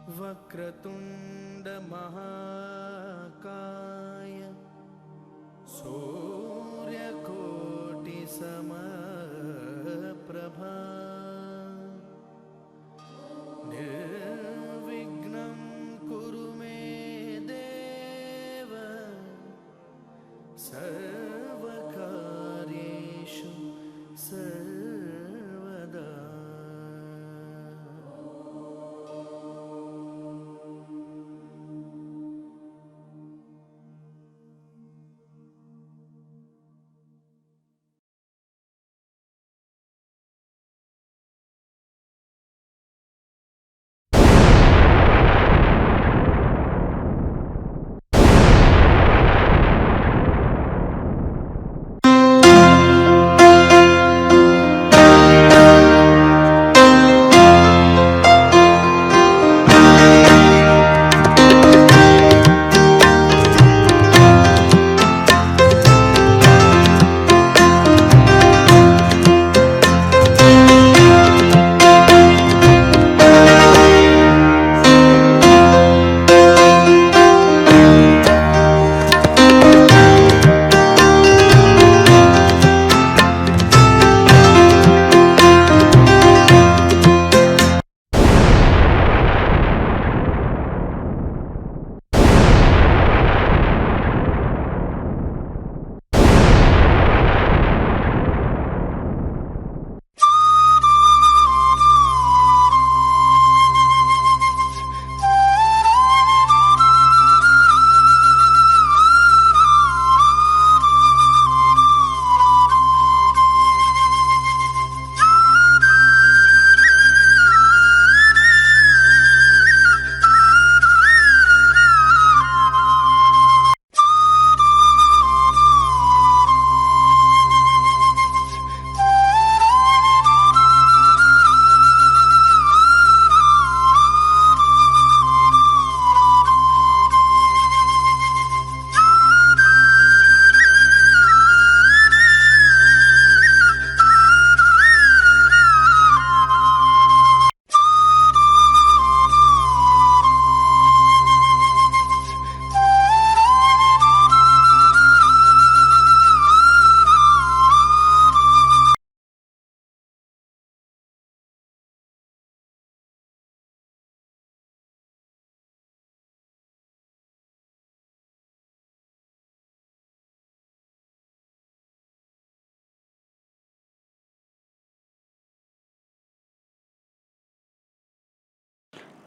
वक्रतुंड महाकाय सूर्यकोटि समप्रभा निर्विघ्नं कुरु मे देव सर्वकार्येषु सर्वदा।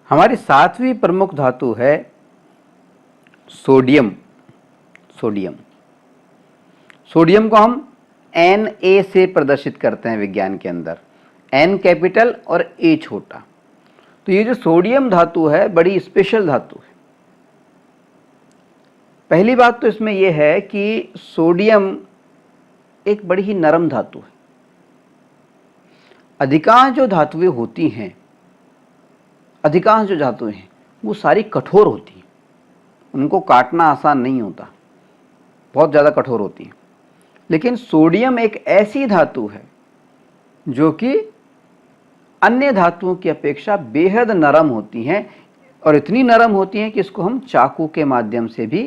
हमारी सातवीं प्रमुख धातु है सोडियम। सोडियम सोडियम को हम Na से प्रदर्शित करते हैं विज्ञान के अंदर, N कैपिटल और A छोटा। तो ये जो सोडियम धातु है बड़ी स्पेशल धातु है। पहली बात तो इसमें यह है कि सोडियम एक बड़ी ही नरम धातु है। अधिकांश जो धातुएं होती हैं, अधिकांश जो धातुएं हैं वो सारी कठोर होती हैं, उनको काटना आसान नहीं होता, बहुत ज़्यादा कठोर होती हैं। लेकिन सोडियम एक ऐसी धातु है जो कि अन्य धातुओं की अपेक्षा बेहद नरम होती हैं, और इतनी नरम होती हैं कि इसको हम चाकू के माध्यम से भी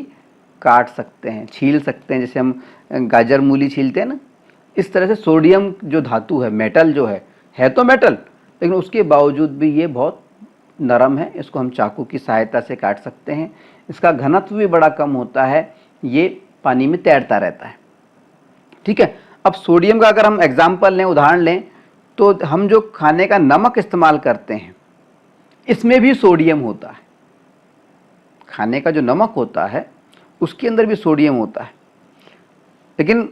काट सकते हैं, छील सकते हैं, जैसे हम गाजर मूली छीलते हैं ना, इस तरह से सोडियम जो धातु है, मेटल जो है तो मेटल, लेकिन उसके बावजूद भी ये बहुत नरम है, इसको हम चाकू की सहायता से काट सकते हैं। इसका घनत्व भी बड़ा कम होता है, ये पानी में तैरता रहता है। ठीक है, अब सोडियम का अगर हम एग्जाम्पल लें, उदाहरण लें, तो हम जो खाने का नमक इस्तेमाल करते हैं इसमें भी सोडियम होता है। खाने का जो नमक होता है उसके अंदर भी सोडियम होता है, लेकिन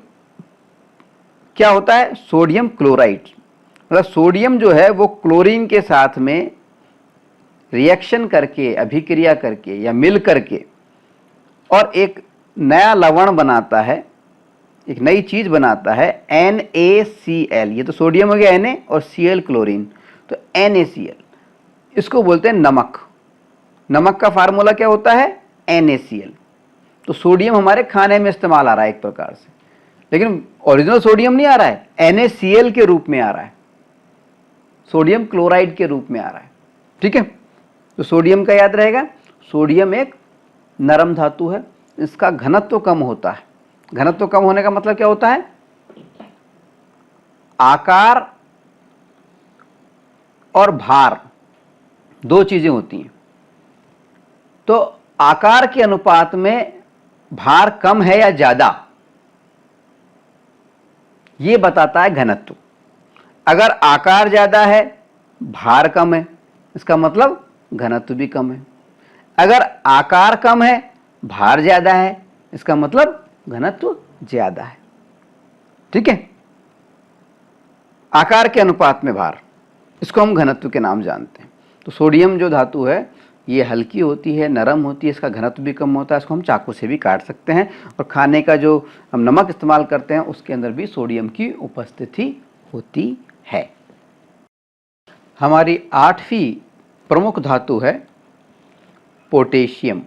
क्या होता है, सोडियम क्लोराइड, मतलब सोडियम जो है वो क्लोरीन के साथ में रिएक्शन करके, अभिक्रिया करके या मिल करके और एक नया लवण बनाता है, एक नई चीज बनाता है, NaCl। ये तो सोडियम हो गया Na और Cl क्लोरीन, तो NaCl, इसको बोलते हैं नमक। नमक का फार्मूला क्या होता है, NaCl। तो सोडियम हमारे खाने में इस्तेमाल आ रहा है एक प्रकार से, लेकिन ओरिजिनल सोडियम नहीं आ रहा है, NaCl के रूप में आ रहा है, सोडियम क्लोराइड के रूप में आ रहा है। ठीक है, तो सोडियम का याद रहेगा, सोडियम एक नरम धातु है, इसका घनत्व कम होता है। घनत्व कम होने का मतलब क्या होता है? आकार और भार दो चीजें होती हैं। तो आकार के अनुपात में भार कम है या ज्यादा, यह बताता है घनत्व। अगर आकार ज्यादा है, भार कम है, इसका मतलब घनत्व भी कम है। अगर आकार कम है, भार ज्यादा है, इसका मतलब घनत्व ज्यादा है। ठीक है, आकार के अनुपात में भार, इसको हम घनत्व के नाम जानते हैं। तो सोडियम जो धातु है ये हल्की होती है, नरम होती है, इसका घनत्व भी कम होता है, इसको हम चाकू से भी काट सकते हैं। और खाने का जो हम नमक इस्तेमाल करते हैं उसके अंदर भी सोडियम की उपस्थिति होती है। हमारी 8वीं प्रमुख धातु है पोटेशियम।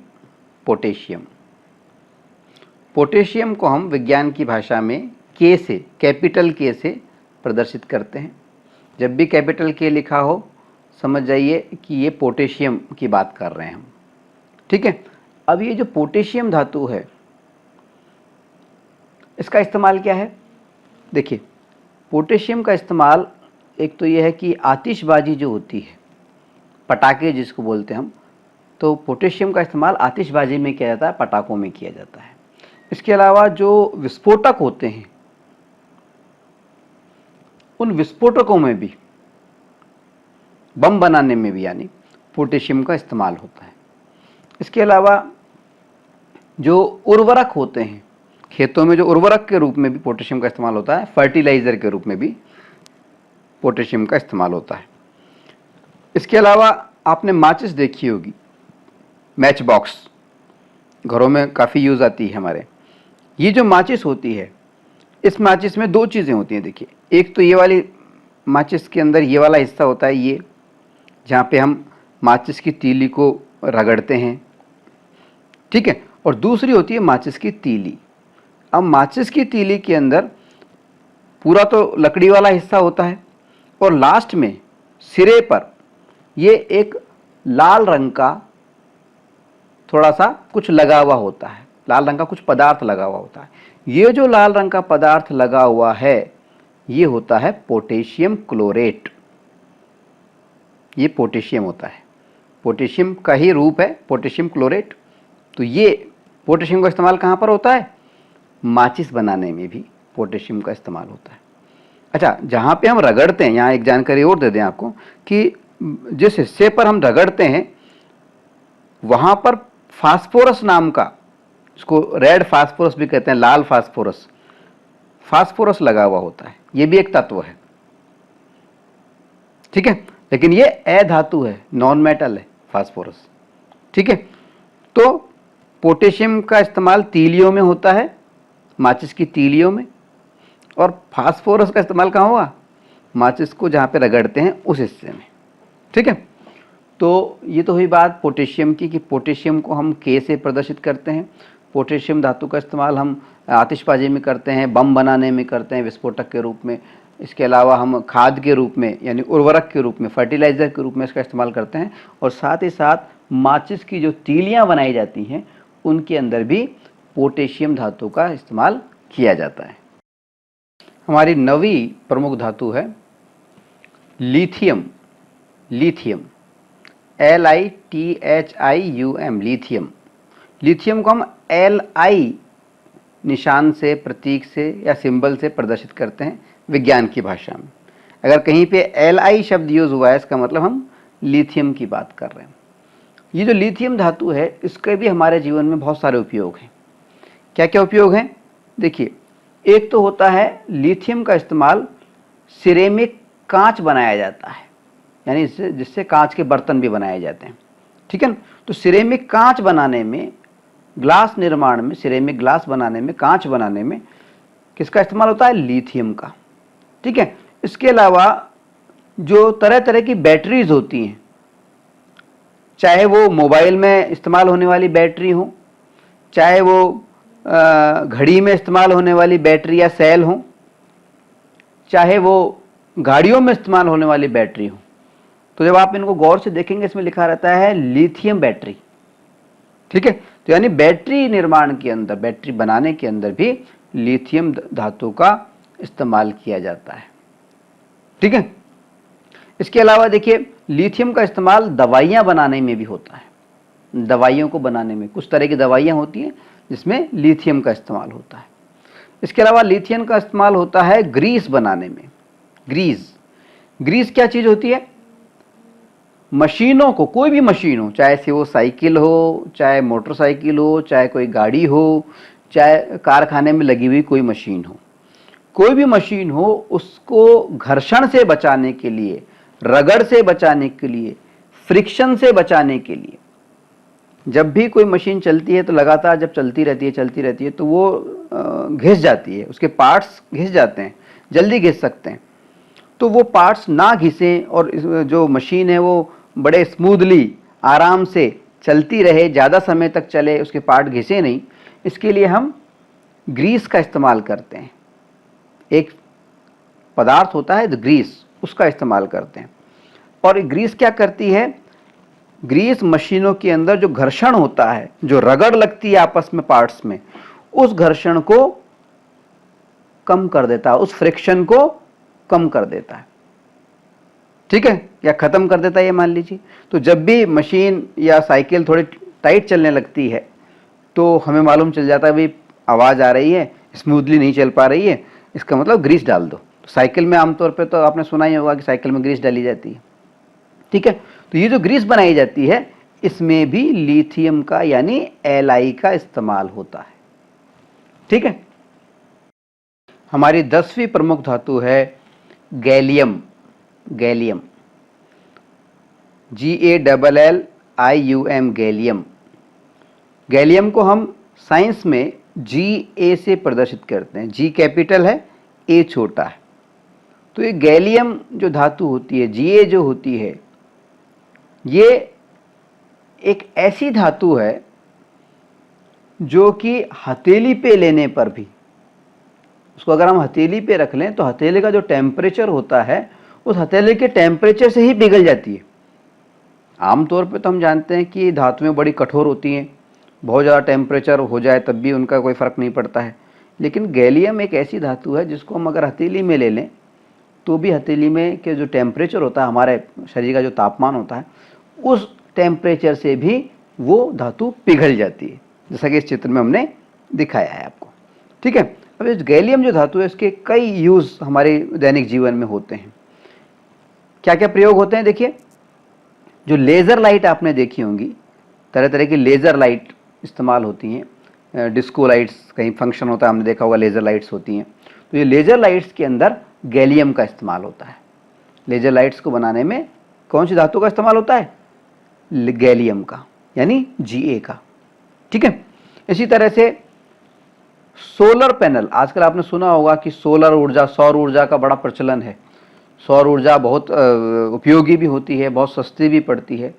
पोटेशियम पोटेशियम को हम विज्ञान की भाषा में के से, कैपिटल के से प्रदर्शित करते हैं। जब भी कैपिटल के लिखा हो समझ जाइए कि ये पोटेशियम की बात कर रहे हैं हम। ठीक है, अब ये जो पोटेशियम धातु है इसका इस्तेमाल क्या है? देखिए, पोटेशियम का इस्तेमाल एक तो ये है कि आतिशबाजी जो होती है, पटाखे जिसको बोलते हैं हम, तो पोटेशियम का इस्तेमाल आतिशबाजी में किया जाता है, पटाखों में किया जाता है। इसके अलावा जो विस्फोटक होते हैं उन विस्फोटकों में भी, बम बनाने में भी यानी पोटेशियम का इस्तेमाल होता है। इसके अलावा जो उर्वरक होते हैं, खेतों में जो उर्वरक के रूप में भी पोटेशियम का इस्तेमाल होता है, फर्टिलाइजर के रूप में भी पोटेशियम का इस्तेमाल होता है। इसके अलावा आपने माचिस देखी होगी, मैच बॉक्स, घरों में काफ़ी यूज़ आती है हमारे। ये जो माचिस होती है, इस माचिस में दो चीज़ें होती हैं। देखिए, एक तो ये वाली माचिस के अंदर ये वाला हिस्सा होता है, ये जहाँ पे हम माचिस की तीली को रगड़ते हैं। ठीक है, और दूसरी होती है माचिस की तीली। अब माचिस की तीली के अंदर पूरा तो लकड़ी वाला हिस्सा होता है और लास्ट में सिरे पर ये एक लाल रंग का थोड़ा सा कुछ लगा हुआ होता है, लाल रंग का कुछ पदार्थ लगा हुआ होता है। ये जो लाल रंग का पदार्थ लगा हुआ है ये होता है पोटेशियम क्लोरेट। ये पोटेशियम होता है, पोटेशियम का ही रूप है पोटेशियम क्लोरेट। तो ये पोटेशियम का इस्तेमाल कहाँ पर होता है? माचिस बनाने में भी पोटेशियम का इस्तेमाल होता है। अच्छा, जहाँ पे हम रगड़ते हैं, यहाँ एक जानकारी और दे दें आपको कि जिस हिस्से पर हम रगड़ते हैं वहाँ पर फास्फोरस नाम का, इसको रेड फास्फोरस भी कहते हैं, लाल फास्फोरस, फास्फोरस लगा हुआ होता है। ये भी एक तत्व है। ठीक है, लेकिन ये अधातु है, नॉन मेटल है फास्फोरस। ठीक है, तो पोटेशियम का इस्तेमाल तीलियों में होता है, माचिस की तीलियों में, और फास्फोरस का इस्तेमाल कहाँ हुआ? माचिस को जहाँ पे रगड़ते हैं उस हिस्से में। ठीक है, तो ये तो हुई बात पोटेशियम की कि पोटेशियम को हम के से प्रदर्शित करते हैं। पोटेशियम धातु का इस्तेमाल हम आतिशबाजी में करते हैं, बम बनाने में करते हैं, विस्फोटक के रूप में। इसके अलावा हम खाद के रूप में यानी उर्वरक के रूप में, फर्टिलाइज़र के रूप में इसका इस्तेमाल करते हैं। और साथ ही साथ माचिस की जो तीलियाँ बनाई जाती हैं उनके अंदर भी पोटेशियम धातु का इस्तेमाल किया जाता है। हमारी 9वीं प्रमुख धातु है lithium. Lithium, LITHIUM, lithium. Lithium को हम Li निशान से, प्रतीक से या सिंबल से प्रदर्शित करते हैं विज्ञान की भाषा में। अगर कहीं पे Li शब्द यूज हुआ है इसका मतलब हम लिथियम की बात कर रहे हैं। ये जो लिथियम धातु है इसके भी हमारे जीवन में बहुत सारे उपयोग हैं। क्या क्या उपयोग हैं? देखिए, एक तो होता है लिथियम का इस्तेमाल सिरेमिक कांच बनाया जाता है, यानी जिससे कांच के बर्तन भी बनाए जाते हैं। ठीक है ना, तो सिरेमिक कांच बनाने में, ग्लास निर्माण में, सिरेमिक ग्लास बनाने में, कांच बनाने में किसका इस्तेमाल होता है? लिथियम का। ठीक है, इसके अलावा जो तरह तरह की बैटरीज होती हैं, चाहे वो मोबाइल में इस्तेमाल होने वाली बैटरी हो, चाहे वो घड़ी में इस्तेमाल होने वाली बैटरी या सेल हो, चाहे वो गाड़ियों में इस्तेमाल होने वाली बैटरी हो, तो जब आप इनको गौर से देखेंगे इसमें लिखा रहता है लिथियम बैटरी, ठीक है। तो यानी बैटरी निर्माण के अंदर, बैटरी बनाने के अंदर भी लिथियम धातु का इस्तेमाल किया जाता है, ठीक है। इसके अलावा देखिए लिथियम का इस्तेमाल दवाइयां बनाने में भी होता है। दवाइयों को बनाने में कुछ तरह की दवाइयां होती हैं जिसमें लिथियम का इस्तेमाल होता है। इसके अलावा लिथियम का इस्तेमाल होता है ग्रीस बनाने में। ग्रीस क्या चीज होती है? मशीनों को, कोई भी मशीन हो, चाहे से वो साइकिल हो, चाहे मोटरसाइकिल हो, चाहे कोई गाड़ी हो, चाहे कारखाने में लगी हुई कोई मशीन हो, कोई भी मशीन हो, उसको घर्षण से बचाने के लिए, रगड़ से बचाने के लिए, फ्रिक्शन से बचाने के लिए, जब भी कोई मशीन चलती है तो लगातार जब चलती रहती है तो वो घिस जाती है, उसके पार्ट्स घिस जाते हैं, जल्दी घिस सकते हैं। तो वो पार्ट्स ना घिसें और जो मशीन है वो बड़े स्मूथली, आराम से चलती रहे, ज़्यादा समय तक चले, उसके पार्ट घिसे नहीं, इसके लिए हम ग्रीस का इस्तेमाल करते हैं। एक पदार्थ होता है ग्रीस, उसका इस्तेमाल करते हैं। और ग्रीस क्या करती है? ग्रीस मशीनों के अंदर जो घर्षण होता है, जो रगड़ लगती है आपस में पार्ट्स में, उस घर्षण को कम कर देता है, उस फ्रिक्शन को कम कर देता है, ठीक है, या खत्म कर देता है ये मान लीजिए। तो जब भी मशीन या साइकिल थोड़ी टाइट चलने लगती है तो हमें मालूम चल जाता है भाई आवाज़ आ रही है, स्मूथली नहीं चल पा रही है, इसका मतलब ग्रीस डाल दो। तो साइकिल में आमतौर पे तो आपने सुना ही होगा कि साइकिल में ग्रीस डाली जाती है, ठीक है। तो ये जो ग्रीस बनाई जाती है इसमें भी लिथियम का यानी Li का इस्तेमाल होता है, ठीक है। हमारी 10वीं प्रमुख धातु है gallium. Gallium, GALLIUM, gallium. Gallium को हम साइंस में Ga से प्रदर्शित करते हैं। G कैपिटल है, A छोटा है। तो ये गैलियम जो धातु होती है, Ga जो होती है, ये एक ऐसी धातु है जो कि हथेली पे लेने पर भी, उसको अगर हम हथेली पे रख लें तो हथेली का जो टेम्परेचर होता है उस हथेली के टेम्परेचर से ही पिघल जाती है। आमतौर पे तो हम जानते हैं कि धातुएं बड़ी कठोर होती हैं, बहुत ज़्यादा टेम्परेचर हो जाए तब भी उनका कोई फ़र्क नहीं पड़ता है। लेकिन गैलियम एक ऐसी धातु है जिसको हम अगर हथेली में ले लें तो भी हथेली में के जो टेम्परेचर होता है, हमारे शरीर का जो तापमान होता है, उस टेम्परेचर से भी वो धातु पिघल जाती है, जैसा कि इस चित्र में हमने दिखाया है आपको, ठीक है। अब इस गैलियम जो धातु है इसके कई यूज़ हमारे दैनिक जीवन में होते हैं। क्या क्या प्रयोग होते हैं? देखिए, जो लेज़र लाइट आपने देखी होंगी, तरह तरह की लेज़र लाइट इस्तेमाल होती हैं, डिस्को लाइट्स, कहीं फंक्शन होता है हमने देखा होगा, लेज़र लाइट्स होती हैं। तो ये लेज़र लाइट्स के अंदर गैलियम का इस्तेमाल होता है। लेज़र लाइट्स को बनाने में कौन सी धातु का इस्तेमाल होता है? गैलियम का, यानी Ga का, ठीक है। इसी तरह से सोलर पैनल, आजकल आपने सुना होगा कि सोलर ऊर्जा, सौर ऊर्जा का बड़ा प्रचलन है। सौर ऊर्जा बहुत उपयोगी भी होती है, बहुत सस्ती भी पड़ती है,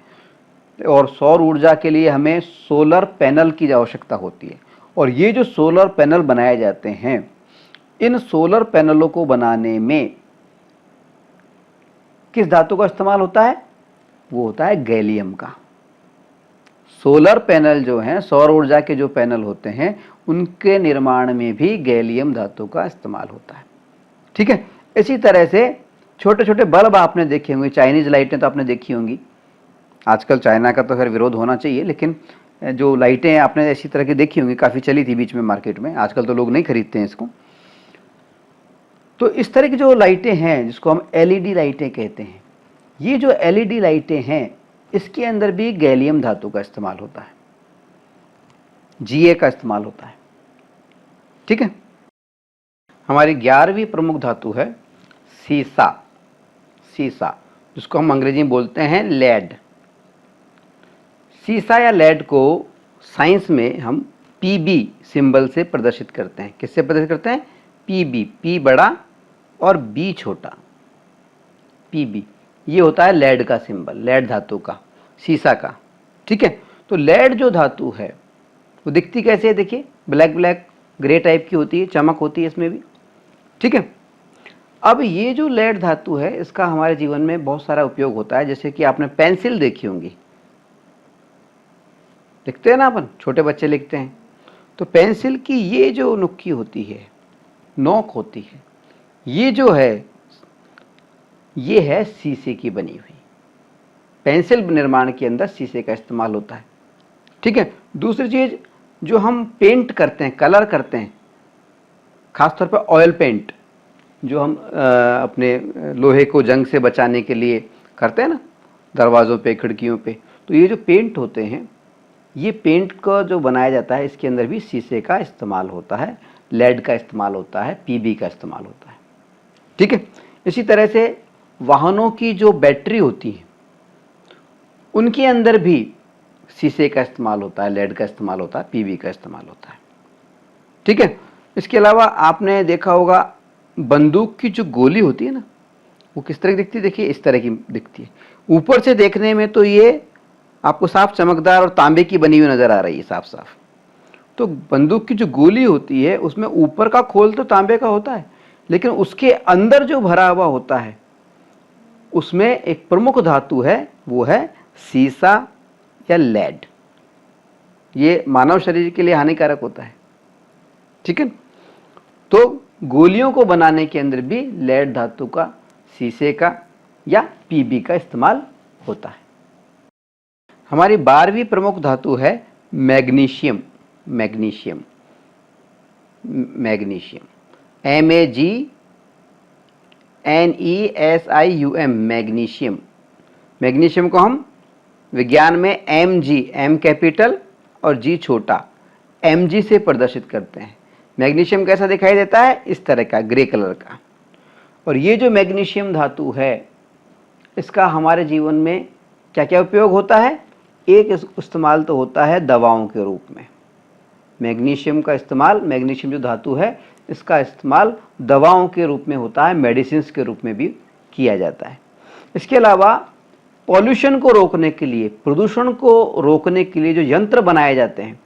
और सौर ऊर्जा के लिए हमें सोलर पैनल की आवश्यकता होती है। और ये जो सोलर पैनल बनाए जाते हैं, इन सोलर पैनलों को बनाने में किस धातु का इस्तेमाल होता है? वो होता है गैलियम का। सोलर पैनल जो हैं, सौर ऊर्जा के जो पैनल होते हैं, उनके निर्माण में भी गैलियम धातु का इस्तेमाल होता है, ठीक है। इसी तरह से छोटे छोटे बल्ब आपने देखे होंगे, चाइनीज लाइटें तो आपने देखी होंगी। आजकल चाइना का तो खैर विरोध होना चाहिए, लेकिन जो लाइटें आपने इसी तरह की देखी होंगी, काफ़ी चली थी बीच में मार्केट में, आजकल तो लोग नहीं खरीदते हैं इसको। तो इस तरह की जो लाइटें हैं जिसको हम LED लाइटें कहते हैं, ये जो LED लाइटें हैं इसके अंदर भी गैलियम धातु का इस्तेमाल होता है, Ga का इस्तेमाल होता है, ठीक है। हमारी 11वीं प्रमुख धातु है सीसा। सीसा, जिसको हम अंग्रेजी में बोलते हैं लेड। सीसा या लेड को साइंस में हम Pb सिंबल से प्रदर्शित करते हैं। किससे प्रदर्शित करते हैं? Pb, P बड़ा और B छोटा, Pb। ये होता है लेड का सिंबल, लेड धातु का, सीसा का, ठीक है। तो लेड जो धातु है वो दिखती कैसे है? देखिए, ब्लैक ब्लैक ग्रे टाइप की होती है, चमक होती है इसमें भी, ठीक है। अब ये जो लेड धातु है इसका हमारे जीवन में बहुत सारा उपयोग होता है। जैसे कि आपने पेंसिल देखी होंगी, लिखते हैं ना अपन, छोटे बच्चे लिखते हैं, तो पेंसिल की ये जो नुक्की होती है, नोक होती है, ये जो है ये है शीशे की बनी हुई। पेंसिल निर्माण के अंदर शीशे का इस्तेमाल होता है। ठीक है। दूसरी चीज, जो हम पेंट करते हैं, कलर करते हैं, खासतौर पर ऑयल पेंट, जो हम अपने लोहे को जंग से बचाने के लिए करते हैं ना, दरवाज़ों पे, खिड़कियों पे, तो ये जो पेंट होते हैं, ये पेंट का जो बनाया जाता है इसके अंदर भी शीशे का इस्तेमाल होता है, लेड का इस्तेमाल होता है, पीबी का इस्तेमाल होता है। ठीक है। इसी तरह से वाहनों की जो बैटरी होती है उनके अंदर भी शीशे का इस्तेमाल होता है, लेड का इस्तेमाल होता है, पीबी का इस्तेमाल होता है। ठीक है। इसके अलावा आपने देखा होगा बंदूक की जो गोली होती है ना, वो किस तरह की दिखती है, देखिए इस तरह की दिखती है। ऊपर से देखने में तो ये आपको साफ चमकदार और तांबे की बनी हुई नजर आ रही है, साफ साफ। तो बंदूक की जो गोली होती है उसमें ऊपर का खोल तो तांबे का होता है, लेकिन उसके अंदर जो भरा हुआ होता है उसमें एक प्रमुख धातु है, वो है सीसा या लेड। ये मानव शरीर के लिए हानिकारक होता है। ठीक है। तो गोलियों को बनाने के अंदर भी लेड धातु का, शीशे का या पीबी का इस्तेमाल होता है। हमारी 12वीं प्रमुख धातु है magnesium. Magnesium, magnesium, MEGNESIUM, magnesium. Magnesium को हम विज्ञान में Mg, M कैपिटल और G छोटा, Mg से प्रदर्शित करते हैं। मैग्नीशियम कैसा दिखाई देता है, इस तरह का, ग्रे कलर का। और ये जो मैग्नीशियम धातु है इसका हमारे जीवन में क्या क्या उपयोग होता है। एक इस्तेमाल तो होता है दवाओं के रूप में। मैग्नीशियम का इस्तेमाल, मैग्नीशियम जो धातु है इसका इस्तेमाल दवाओं के रूप में होता है, मेडिसिन्स के रूप में भी किया जाता है। इसके अलावा पॉल्यूशन को रोकने के लिए, प्रदूषण को रोकने के लिए जो यंत्र बनाए जाते हैं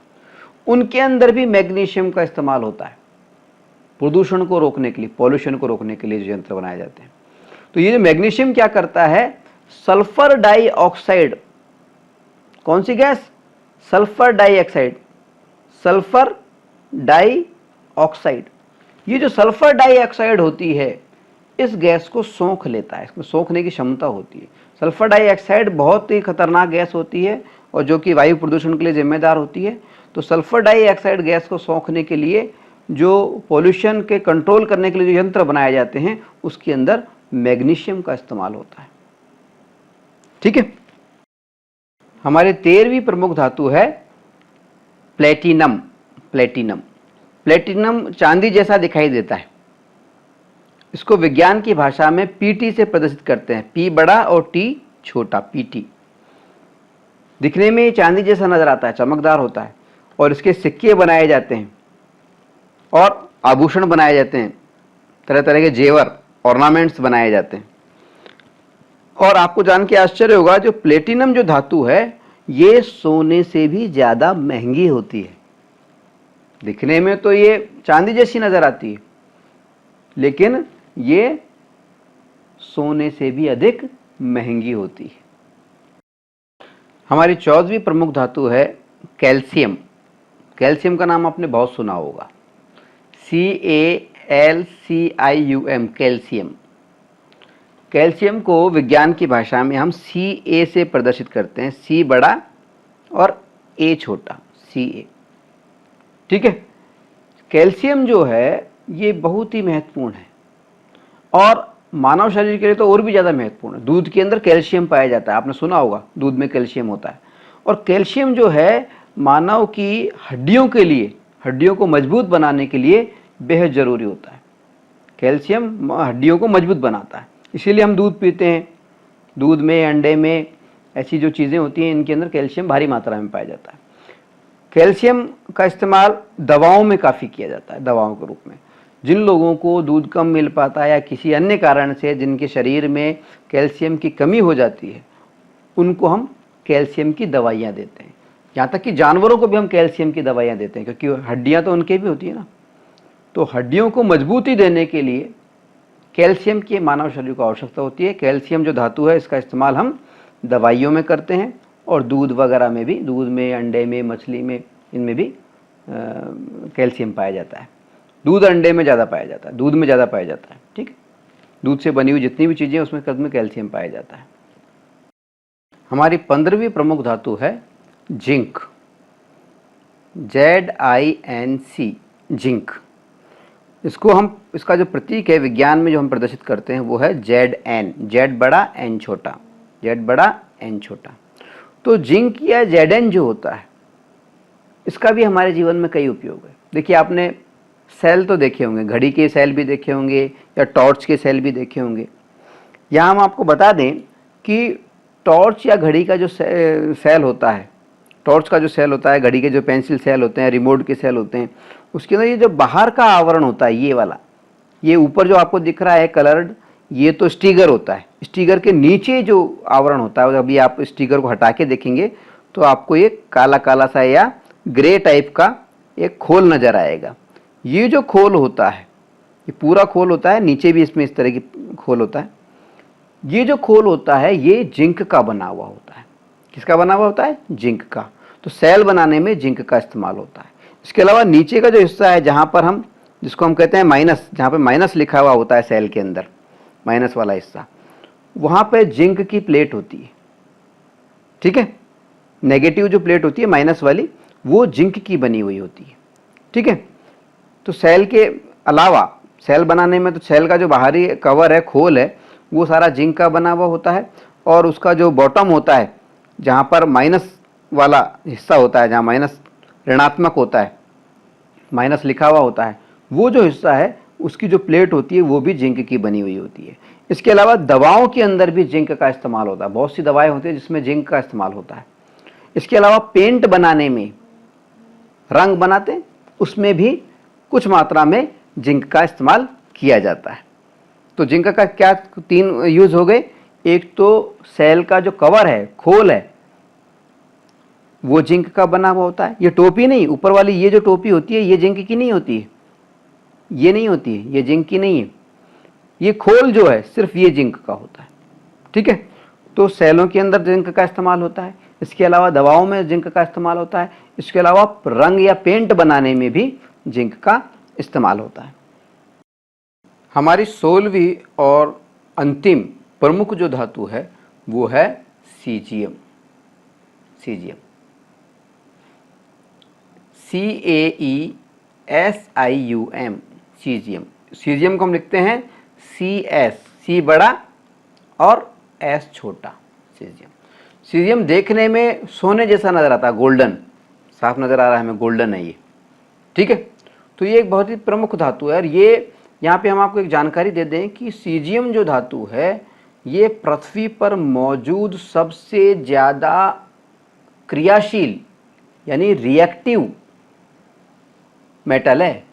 उनके अंदर भी मैग्नीशियम का इस्तेमाल होता है। प्रदूषण को रोकने के लिए, पॉल्यूशन को रोकने के लिए जो यंत्र बनाए जाते हैं, तो ये जो मैग्नीशियम क्या करता है, सल्फर डाइऑक्साइड, कौन सी gas, sulphur dioxide, sulphur dioxide, ये जो सल्फर डाइऑक्साइड होती है इस गैस को सोख लेता है, इसमें सोखने की क्षमता होती है। सल्फर डाइऑक्साइड बहुत ही खतरनाक गैस होती है और जो कि वायु प्रदूषण के लिए जिम्मेदार होती है। तो सल्फर डाइऑक्साइड गैस को सोखने के लिए, जो पॉल्यूशन के कंट्रोल करने के लिए जो यंत्र बनाए जाते हैं उसके अंदर मैग्नीशियम का इस्तेमाल होता है। ठीक है। हमारी 13वीं प्रमुख धातु है प्लेटिनम। प्लेटिनम, प्लेटिनम चांदी जैसा दिखाई देता है। इसको विज्ञान की भाषा में पीटी से प्रदर्शित करते हैं, पी बड़ा और टी छोटा, पीटी। दिखने में चांदी जैसा नजर आता है, चमकदार होता है और इसके सिक्के बनाए जाते हैं और आभूषण बनाए जाते हैं, तरह तरह के जेवर, ऑर्नामेंट्स बनाए जाते हैं। और आपको जान के आश्चर्य होगा, जो प्लेटिनम जो धातु है ये सोने से भी ज्यादा महंगी होती है। दिखने में तो ये चांदी जैसी नजर आती है, लेकिन ये सोने से भी अधिक महंगी होती है। हमारी 14वीं प्रमुख धातु है कैल्शियम। कैल्शियम का नाम आपने बहुत सुना होगा, CALCIUM, कैल्शियम। कैल्शियम को विज्ञान की भाषा में हम Ca से प्रदर्शित करते हैं, C बड़ा और A छोटा, Ca। ठीक है। कैल्शियम जो है ये बहुत ही महत्वपूर्ण है और मानव शरीर के लिए तो और भी ज़्यादा महत्वपूर्ण है। दूध के अंदर कैल्शियम पाया जाता है, आपने सुना होगा, दूध में कैल्शियम होता है। और कैल्शियम जो है मानव की हड्डियों के लिए, हड्डियों को मजबूत बनाने के लिए बेहद ज़रूरी होता है। कैल्शियम हड्डियों को मजबूत बनाता है, इसीलिए हम दूध पीते हैं। दूध में, अंडे में, ऐसी जो चीज़ें होती हैं इनके अंदर कैल्शियम भारी मात्रा में पाया जाता है। कैल्शियम का इस्तेमाल दवाओं में काफ़ी किया जाता है, दवाओं के रूप में। जिन लोगों को दूध कम मिल पाता है या किसी अन्य कारण से जिनके शरीर में कैल्शियम की कमी हो जाती है, उनको हम कैल्शियम की दवाइयाँ देते हैं। यहाँ तक कि जानवरों को भी हम कैल्शियम की दवाइयाँ देते हैं, क्योंकि हड्डियाँ तो उनके भी होती है ना। तो हड्डियों को मजबूती देने के लिए कैल्शियम की मानव शरीर को आवश्यकता होती है। कैल्शियम जो धातु है इसका इस्तेमाल हम दवाइयों में करते हैं और दूध वगैरह में भी, दूध में, अंडे में, मछली में, इनमें भी कैल्शियम पाया जाता है। दूध अंडे में ज़्यादा पाया जाता है, दूध में ज़्यादा पाया जाता है। ठीक है, दूध से बनी हुई जितनी भी चीज़ें उसमें कद में कैल्शियम पाया जाता है। हमारी 15वीं प्रमुख धातु है जिंक, ZINC, जिंक। इसको हम, इसका जो प्रतीक है विज्ञान में जो हम प्रदर्शित करते हैं वो है ZN, Z बड़ा N छोटा, Z बड़ा N छोटा। तो जिंक या Zn जो होता है इसका भी हमारे जीवन में कई उपयोग है। देखिए, आपने सेल तो देखे होंगे, घड़ी के सेल भी देखे होंगे या टॉर्च के सेल भी देखे होंगे। यहाँ हम आपको बता दें कि टॉर्च या घड़ी का जो सेल होता है, टॉर्च का जो सेल होता है, घड़ी के जो पेंसिल सेल होते हैं, रिमोट के सेल होते हैं, उसके अंदर ये जो बाहर का आवरण होता है, ये वाला, ये ऊपर जो आपको दिख रहा है कलर्ड, ये तो स्टिगर होता है। स्टिगर के नीचे जो आवरण होता है, अभी आप स्टिगर को हटा के देखेंगे तो आपको ये काला काला सा या ग्रे टाइप का एक खोल नज़र आएगा। ये जो खोल होता है, ये पूरा खोल होता है, नीचे भी इसमें इस तरह की खोल होता है। ये जो खोल होता है ये जिंक का बना हुआ होता है। किसका बना हुआ होता है? जिंक का। तो सेल बनाने में जिंक का इस्तेमाल होता है। इसके अलावा नीचे का जो हिस्सा है जहाँ पर हम, जिसको हम कहते हैं माइनस, जहाँ पे माइनस लिखा हुआ होता है सेल के अंदर, माइनस वाला हिस्सा, वहाँ पे जिंक की प्लेट होती है। ठीक है, नेगेटिव जो प्लेट होती है माइनस वाली, वो जिंक की बनी हुई होती है। ठीक है, तो सेल के अलावा सेल बनाने में तो सेल का जो बाहरी कवर है, खोल है, वो सारा जिंक का बना हुआ होता है। और उसका जो बॉटम होता है, जहाँ पर माइनस वाला हिस्सा होता है, जहाँ माइनस ऋणात्मक होता है, माइनस लिखा हुआ होता है, वो जो हिस्सा है उसकी जो प्लेट होती है वो भी जिंक की बनी हुई होती है। इसके अलावा दवाओं के अंदर भी जिंक का इस्तेमाल होता है। बहुत सी दवाएं होती हैं जिसमें जिंक का इस्तेमाल होता है। इसके अलावा पेंट बनाने में, रंग बनाते हैं, उसमें भी कुछ मात्रा में जिंक का इस्तेमाल किया जाता है। तो जिंक का क्या 3 यूज हो गए। एक तो सेल का जो कवर है, खोल है, वो जिंक का बना हुआ होता है। ये टोपी नहीं, ऊपर वाली ये जो टोपी होती है ये जिंक की नहीं होती है, ये नहीं होती है, ये जिंक की नहीं है। ये खोल जो है सिर्फ ये जिंक का होता है। ठीक है, तो सेलों के अंदर जिंक का इस्तेमाल होता है। इसके अलावा दवाओं में जिंक का इस्तेमाल होता है। इसके अलावा रंग या पेंट बनाने में भी जिंक का इस्तेमाल होता है। हमारी 16वीं और अंतिम प्रमुख जो धातु है वो है caesium. Caesium, CAESIUM, caesium. Caesium को हम लिखते हैं CS, C बड़ा और S छोटा, सीजियम। सीजियम देखने में सोने जैसा नजर आता है, गोल्डन, साफ नजर आ रहा है हमें, गोल्डन है ये। ठीक है, तो ये एक बहुत ही प्रमुख धातु है। और ये यहाँ पे हम आपको एक जानकारी दे दें कि सीजियम जो धातु है ये पृथ्वी पर मौजूद सबसे ज़्यादा क्रियाशील यानी रिएक्टिव मेटल है।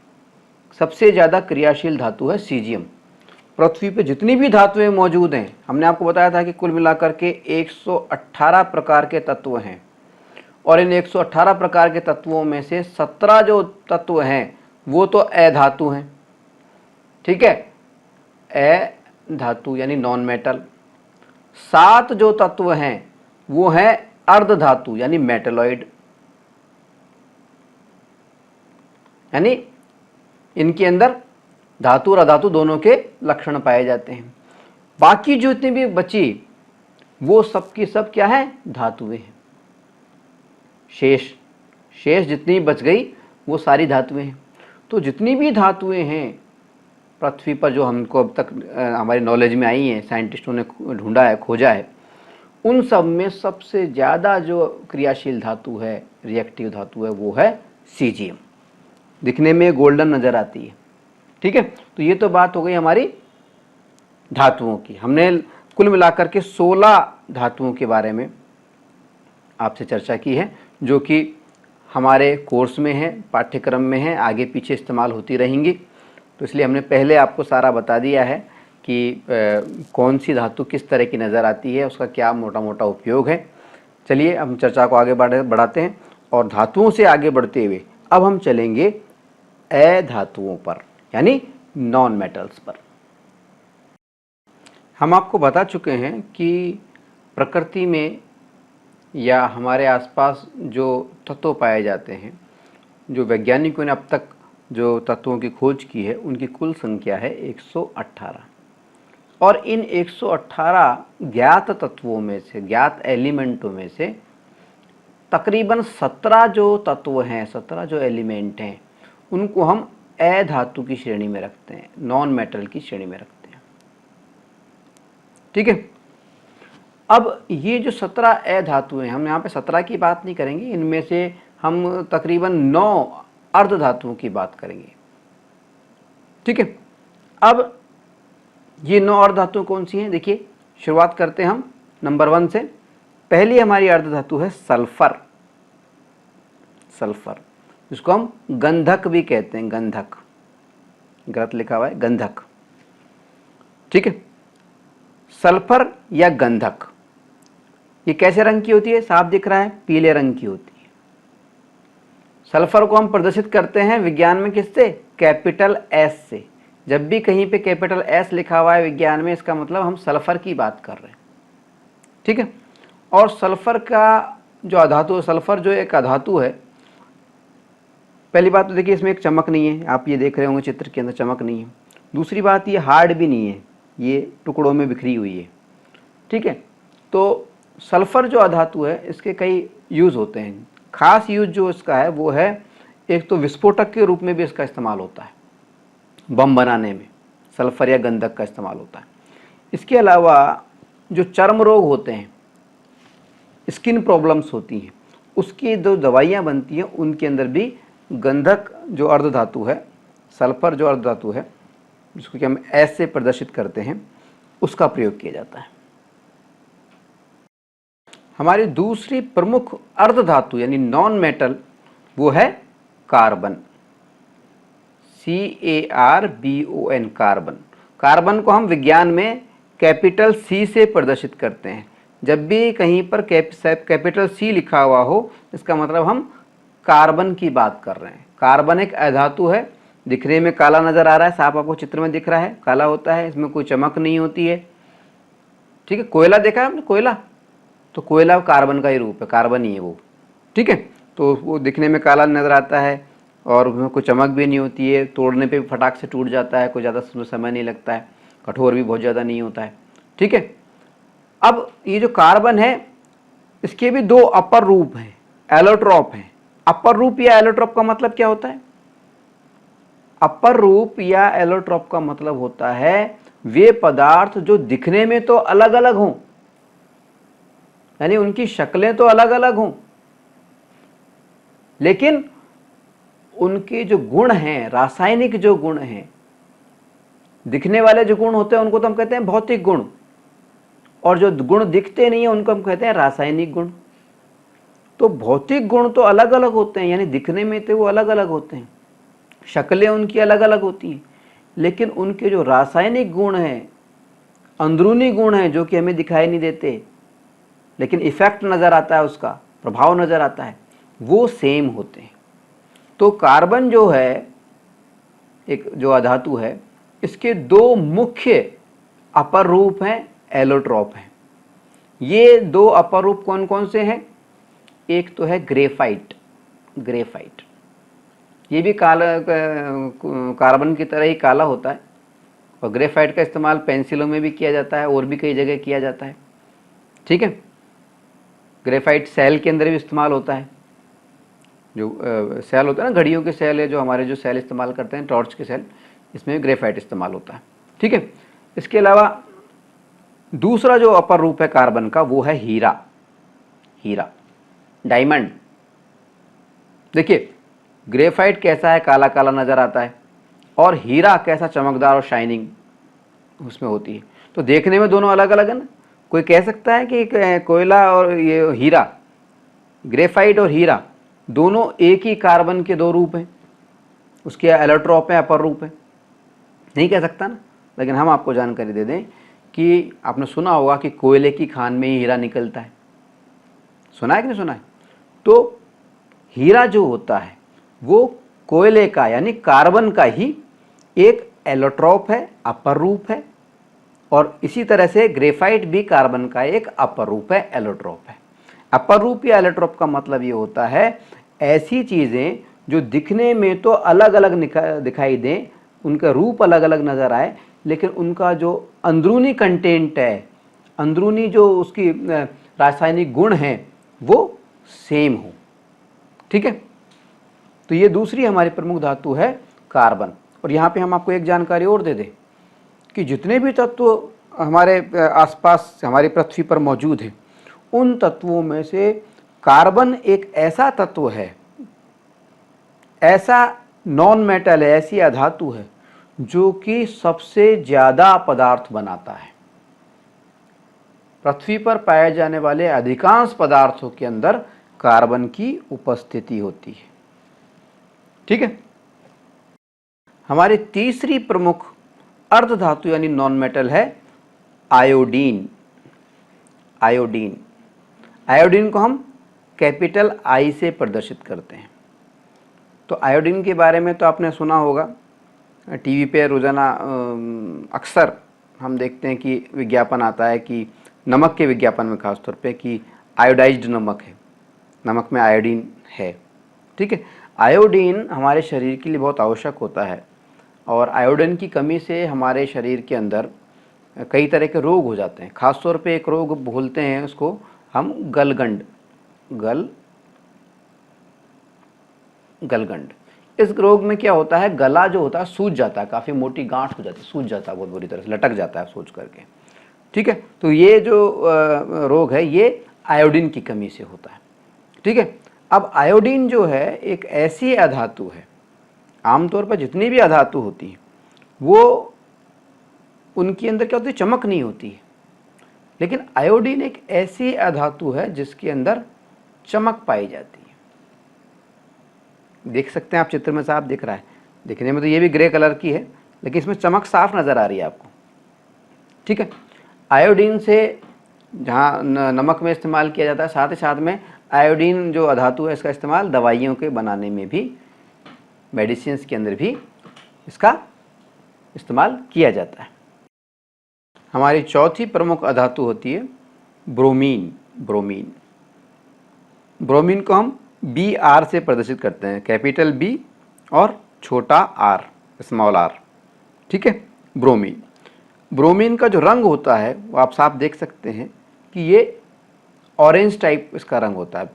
सबसे ज़्यादा क्रियाशील धातु है सीजियम। पृथ्वी पे जितनी भी धातुएं मौजूद हैं, हमने आपको बताया था कि कुल मिलाकर के 118 प्रकार के तत्व हैं। और इन 118 प्रकार के तत्वों में से 17 जो तत्व हैं वो तो अधातु हैं। ठीक है, अधातु यानी नॉन मेटल। 7 जो तत्व हैं वो हैं अर्ध धातु यानी मेटलॉइड, यानी इनके अंदर धातु और अधातु दोनों के लक्षण पाए जाते हैं। बाकी जो इतनी भी बची वो सब की सब क्या है? धातुएं हैं। शेष जितनी बच गई वो सारी धातुएं हैं। तो जितनी भी धातुएं हैं पृथ्वी पर जो हमको अब तक हमारी नॉलेज में आई हैं, साइंटिस्टों ने ढूंढा है, खोजा है, उन सब में सबसे ज़्यादा जो क्रियाशील धातु है, रिएक्टिव धातु है, वो है सीजियम। दिखने में गोल्डन नज़र आती है। ठीक है, तो ये तो बात हो गई हमारी धातुओं की। हमने कुल मिलाकर के 16 धातुओं के बारे में आपसे चर्चा की है, जो कि हमारे कोर्स में है, पाठ्यक्रम में है, आगे पीछे इस्तेमाल होती रहेंगी। तो इसलिए हमने पहले आपको सारा बता दिया है कि कौन सी धातु किस तरह की नज़र आती है, उसका क्या मोटा मोटा उपयोग है। चलिए हम चर्चा को आगे बढ़ाते हैं और धातुओं से आगे बढ़ते हुए अब हम चलेंगे अधातुओं पर, यानी नॉन मेटल्स पर। हम आपको बता चुके हैं कि प्रकृति में या हमारे आसपास जो तत्व पाए जाते हैं, जो वैज्ञानिकों ने अब तक जो तत्वों की खोज की है, उनकी कुल संख्या है 118। और इन 118 ज्ञात तत्वों में से, ज्ञात एलिमेंटों में से तकरीबन 17 जो तत्व हैं, 17 जो एलिमेंट हैं, उनको हम अधातु की श्रेणी में रखते हैं, नॉन मेटल की श्रेणी में रखते हैं। ठीक है। अब ये जो 17 अधातु हैं, हम यहाँ पे 17 की बात नहीं करेंगे, इनमें से हम तकरीबन 9 अर्ध धातुओं की बात करेंगे। ठीक है। अब ये 9 अर्ध धातुएं कौन सी हैं? देखिए, शुरुआत करते हैं हम नंबर 1 से। पहली हमारी अर्ध धातु है सल्फर। सल्फर, जिसको हम गंधक भी कहते हैं, गंधक, गलत लिखा हुआ है, गंधक। ठीक है। सल्फर या गंधक, ये कैसे रंग की होती है? साफ दिख रहा है, पीले रंग की होती है। सल्फर को हम प्रदर्शित करते हैं विज्ञान में किससे? कैपिटल एस से। जब भी कहीं पे कैपिटल एस लिखा हुआ है विज्ञान में, इसका मतलब हम सल्फर की बात कर रहे हैं। ठीक है। और सल्फर का जो अधातु, सल्फर जो एक अधातु है, पहली बात तो देखिए इसमें एक चमक नहीं है, आप ये देख रहे होंगे चित्र के अंदर चमक नहीं है। दूसरी बात, ये हार्ड भी नहीं है, ये टुकड़ों में बिखरी हुई है। ठीक है। तो सल्फर जो अधातु है, इसके कई यूज़ होते हैं। खास यूज जो इसका है वो है, एक तो विस्फोटक के रूप में भी इसका इस्तेमाल होता है, बम बनाने में सल्फर या गंधक का इस्तेमाल होता है। इसके अलावा जो चर्म रोग होते हैं, स्किन प्रॉब्लम्स होती हैं, उसकी जो दवाइयाँ बनती हैं, उनके अंदर भी गंधक जो अर्ध धातु है, सल्फर जो अर्ध धातु है, जिसको कि हम एस से प्रदर्शित करते हैं, उसका प्रयोग किया जाता है। हमारी दूसरी प्रमुख अर्ध धातु यानी नॉन मेटल, वो है कार्बन। CARBON, carbon. कार्बन को हम विज्ञान में कैपिटल C से प्रदर्शित करते हैं। जब भी कहीं पर कैपिटल C लिखा हुआ हो, इसका मतलब हम कार्बन की बात कर रहे हैं। कार्बन एक अधातु है, दिखने में काला नजर आ रहा है, साफ आपको चित्र में दिख रहा है, काला होता है, इसमें कोई चमक नहीं होती है। ठीक है। कोयला देखा है आपने? कोयला, तो कोयला कार्बन का ही रूप है, कार्बन ही है वो। ठीक है। तो वो दिखने में काला नजर आता है और उसमें कोई चमक भी नहीं होती है, तोड़ने पे फटाक से टूट जाता है, कोई ज़्यादा समय नहीं लगता है, कठोर भी बहुत ज़्यादा नहीं होता है। ठीक है। अब ये जो कार्बन है, इसके भी 2 अपर रूप हैं, एलोट्रॉप हैं। अपर रूप या एलोट्रॉप का मतलब क्या होता है? अपर रूप या एलोट्रॉप का मतलब होता है वे पदार्थ जो दिखने में तो अलग अलग हों, यानी उनकी शक्लें तो अलग अलग हों, लेकिन उनके जो गुण हैं, रासायनिक जो गुण हैं, दिखने वाले जो गुण होते हैं उनको तो हम कहते हैं भौतिक गुण, और जो गुण दिखते नहीं है उनको हम कहते हैं रासायनिक गुण। तो भौतिक गुण तो अलग अलग होते हैं, यानी दिखने में तो वो अलग अलग होते हैं, शक्लें उनकी अलग अलग होती हैं, लेकिन उनके जो रासायनिक गुण हैं, अंदरूनी गुण हैं, जो कि हमें दिखाई नहीं देते लेकिन इफेक्ट नज़र आता है, उसका प्रभाव नज़र आता है, वो सेम होते हैं। तो कार्बन जो है, एक जो अधातु है, इसके 2 मुख्य अपर रूप हैं, एलोट्रॉप हैं। ये 2 अपर रूप कौन कौन से हैं? एक तो है ग्रेफाइट। ग्रेफाइट ये भी काला, कार्बन की तरह ही काला होता है, और ग्रेफाइट का इस्तेमाल पेंसिलों में भी किया जाता है और भी कई जगह किया जाता है। ठीक है। ग्रेफाइट सेल के अंदर भी इस्तेमाल होता है, जो सेल होता है ना, घड़ियों के सेल है, जो हमारे जो सेल इस्तेमाल करते हैं, टॉर्च के सेल, इसमें ग्रेफाइट इस्तेमाल होता है। ठीक है। इसके अलावा दूसरा जो अपर रूप है कार्बन का, वो है हीरा। हीरा, डायमंड। देखिए ग्रेफाइट कैसा है, काला काला नजर आता है, और हीरा कैसा चमकदार और शाइनिंग उसमें होती है। तो देखने में दोनों अलग अलग है ना। कोई कह सकता है कि कोयला और ये हीरा, ग्रेफाइट और हीरा दोनों एक ही कार्बन के 2 रूप हैं, उसके एलोट्रॉप है, अपर रूप है? नहीं कह सकता ना। लेकिन हम आपको जानकारी दे दें कि आपने सुना होगा कि कोयले की खान में ही हीरा निकलता है। सुना है कि नहीं सुना है? तो हीरा जो होता है वो कोयले का यानी कार्बन का ही एक एलोट्रॉप है, अपर रूप है, और इसी तरह से ग्रेफाइट भी कार्बन का एक अपर रूप है, एलोट्रोप है। अपर रूप या एलोट्रोप का मतलब ये होता है ऐसी चीज़ें जो दिखने में तो अलग अलग दिखाई दें, उनका रूप अलग अलग नज़र आए, लेकिन उनका जो अंदरूनी कंटेंट है, अंदरूनी जो उसकी रासायनिक गुण हैं, वो सेम हो। ठीक है, तो ये दूसरी हमारी प्रमुख धातु है कार्बन। और यहाँ पे हम आपको एक जानकारी और दे दें कि जितने भी तत्व हमारे आसपास हमारी पृथ्वी पर मौजूद हैं, उन तत्वों में से कार्बन एक ऐसा तत्व है, ऐसा नॉन मेटल है, ऐसी अधातु है जो कि सबसे ज़्यादा पदार्थ बनाता है। पृथ्वी पर पाए जाने वाले अधिकांश पदार्थों के अंदर कार्बन की उपस्थिति होती है। ठीक है, हमारी तीसरी प्रमुख अर्धधातु यानी नॉन मेटल है आयोडीन। आयोडीन, आयोडीन को हम कैपिटल आई से प्रदर्शित करते हैं। तो आयोडीन के बारे में तो आपने सुना होगा, टीवी पे रोज़ाना अक्सर हम देखते हैं कि विज्ञापन आता है कि नमक के विज्ञापन में खासतौर पे कि आयोडाइज्ड नमक है, नमक में आयोडीन है। ठीक है, आयोडीन हमारे शरीर के लिए बहुत आवश्यक होता है और आयोडीन की कमी से हमारे शरीर के अंदर कई तरह के रोग हो जाते हैं। खासतौर पे एक रोग बोलते हैं उसको हम गलगंड, गलगंड। इस रोग में क्या होता है, गला जो होता है सूज जाता है, काफ़ी मोटी गांठ हो जाती है, सूज जाता है, बहुत बुरी तरह से लटक जाता है सोच करके। ठीक है, तो ये जो रोग है ये आयोडीन की कमी से होता है। ठीक है, अब आयोडीन जो है एक ऐसी अधातु है, आमतौर पर जितनी भी अधातु होती हैं वो उनके अंदर क्या होती है, चमक नहीं होती है, लेकिन आयोडीन एक ऐसी अधातु है जिसके अंदर चमक पाई जाती है। देख सकते हैं आप चित्र में, साफ दिख रहा है, दिखने में तो ये भी ग्रे कलर की है, लेकिन इसमें चमक साफ नज़र आ रही है आपको। ठीक है, आयोडीन से जहाँ नमक में इस्तेमाल किया जाता है, साथ ही साथ में आयोडीन जो अधातु है इसका इस्तेमाल दवाइयों के बनाने में भी, मेडिसिन्स के अंदर भी इसका इस्तेमाल किया जाता है। हमारी चौथी प्रमुख अधातु होती है ब्रोमीन। ब्रोमीन, ब्रोमीन को हम बी आर से प्रदर्शित करते हैं, कैपिटल बी और छोटा आर, स्मॉल आर। ठीक है, ब्रोमीन। ब्रोमीन का जो रंग होता है वो आप साफ देख सकते हैं कि ये ऑरेंज टाइप इसका रंग होता है,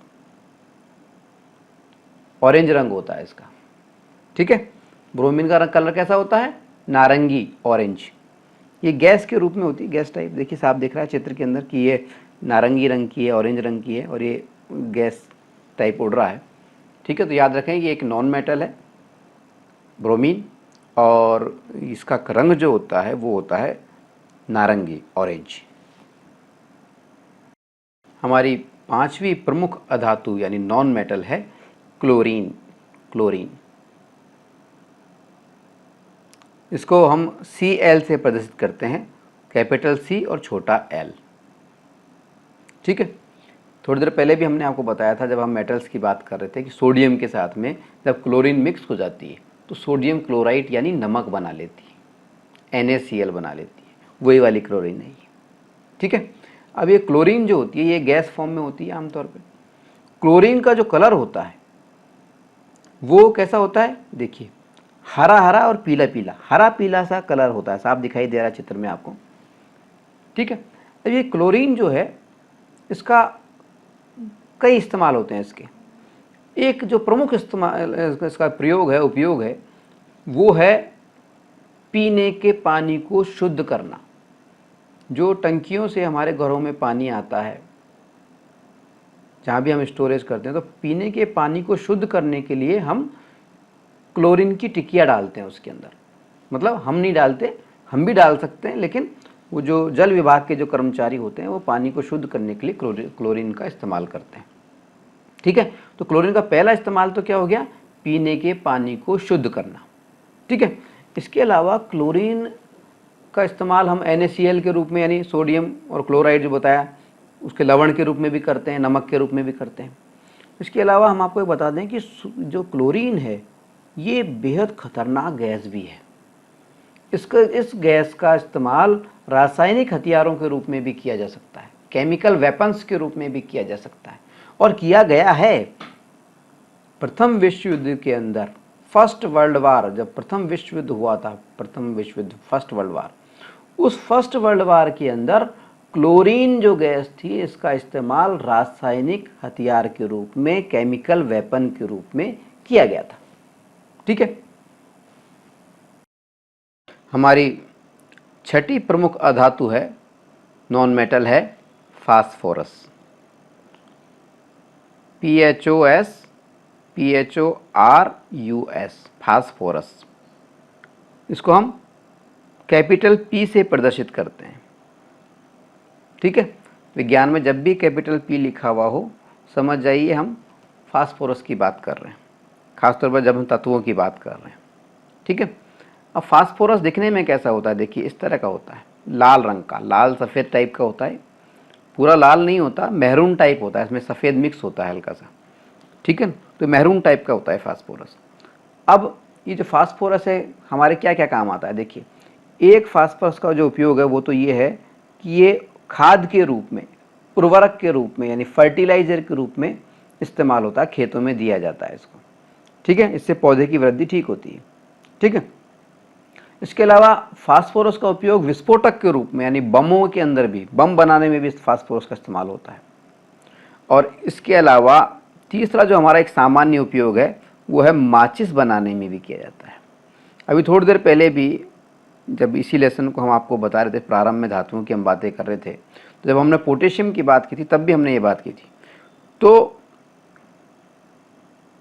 ऑरेंज रंग होता है इसका। ठीक है, ब्रोमीन का रंग कलर कैसा होता है, नारंगी, ऑरेंज। ये गैस के रूप में होती है, गैस टाइप। देखिए साफ दिख रहा है चित्र के अंदर कि ये नारंगी रंग की है, ऑरेंज रंग की है और ये गैस टाइप उड़ रहा है। ठीक है, तो याद रखें ये एक नॉन मेटल है ब्रोमीन, और इसका रंग जो होता है वो होता है नारंगी, ऑरेंज। हमारी पांचवी प्रमुख अधातु यानी नॉन मेटल है क्लोरीन। क्लोरीन, इसको हम Cl से प्रदर्शित करते हैं, कैपिटल C और छोटा l। ठीक है, थोड़ी देर पहले भी हमने आपको बताया था जब हम मेटल्स की बात कर रहे थे कि सोडियम के साथ में जब क्लोरीन मिक्स हो जाती है तो सोडियम क्लोराइड यानी नमक बना लेती है, NaCl बना लेती है, वही वाली क्लोरीन नहीं है। ठीक है, अब ये क्लोरीन जो होती है ये गैस फॉर्म में होती है आमतौर पे। क्लोरीन का जो कलर होता है वो कैसा होता है, देखिए हरा हरा और पीला पीला, हरा पीला सा कलर होता है, साफ दिखाई दे रहा है चित्र में आपको। ठीक है, अब ये क्लोरीन जो है इसका कई इस्तेमाल होते हैं इसके। एक जो प्रमुख इस्तेमाल इसका प्रयोग है, उपयोग है, वो है पीने के पानी को शुद्ध करना। जो टंकियों से हमारे घरों में पानी आता है, जहाँ भी हम स्टोरेज करते हैं, तो पीने के पानी को शुद्ध करने के लिए हम क्लोरीन की टिकिया डालते हैं उसके अंदर। मतलब हम नहीं डालते, हम भी डाल सकते हैं, लेकिन वो जो जल विभाग के जो कर्मचारी होते हैं वो पानी को शुद्ध करने के लिए क्लोरीन का इस्तेमाल करते हैं। ठीक है, तो क्लोरीन का पहला इस्तेमाल तो क्या हो गया, पीने के पानी को शुद्ध करना। ठीक है, इसके अलावा क्लोरीन का इस्तेमाल हम NaCl के रूप में यानी सोडियम और क्लोराइड जो बताया उसके लवण के रूप में भी करते हैं, नमक के रूप में भी करते हैं। इसके अलावा हम आपको बता दें कि जो क्लोरीन है ये बेहद खतरनाक गैस भी है। इस गैस का इस्तेमाल रासायनिक हथियारों के रूप में भी किया जा सकता है, केमिकल वेपन्स के रूप में भी किया जा सकता है, और किया गया है। प्रथम विश्व युद्ध के अंदर, फर्स्ट वर्ल्ड वार, जब प्रथम विश्व युद्ध हुआ था, प्रथम विश्व युद्ध, फर्स्ट वर्ल्ड वार, उस फर्स्ट वर्ल्ड वार के अंदर क्लोरीन जो गैस थी, इसका इस्तेमाल रासायनिक हथियार के रूप में, केमिकल वेपन के रूप में किया गया था। ठीक है। हमारी छठी प्रमुख अधातु है, नॉन मेटल है, फास्फोरस। PHOS PHORUS, phosphorus. इसको हम कैपिटल P से प्रदर्शित करते हैं। ठीक है। विज्ञान में जब भी कैपिटल P लिखा हुआ हो, समझ जाइए हम फास्फोरस की बात कर रहे हैं, खासतौर पर जब हम तत्वों की बात कर रहे हैं। ठीक है। अब फास्फोरस दिखने में कैसा होता है? देखिए, इस तरह का होता है, लाल रंग का, लाल सफ़ेद टाइप का होता है। पूरा लाल नहीं होता, मैरून टाइप होता है, इसमें सफ़ेद मिक्स होता है हल्का सा। ठीक है। तो मैरून टाइप का होता है फास्फोरस। अब ये जो फास्फोरस है, हमारे क्या क्या काम आता है? देखिए, एक फास्फोरस का जो उपयोग है वो तो ये है कि ये खाद के रूप में, उर्वरक के रूप में, यानी फर्टिलाइजर के रूप में इस्तेमाल होता है, खेतों में दिया जाता है इसको। ठीक है। इससे पौधे की वृद्धि ठीक होती है। ठीक है। इसके अलावा फास्फोरस का उपयोग विस्फोटक के रूप में, यानी बमों के अंदर भी, बम बनाने में भी फास्फोरस का इस्तेमाल होता है। और इसके अलावा तीसरा जो हमारा एक सामान्य उपयोग है वो है माचिस बनाने में भी किया जाता है। अभी थोड़ी देर पहले भी जब इसी लेसन को हम आपको बता रहे थे, प्रारंभ में धातुओं की हम बातें कर रहे थे, तो जब हमने पोटेशियम की बात की थी तब भी हमने ये बात की थी। तो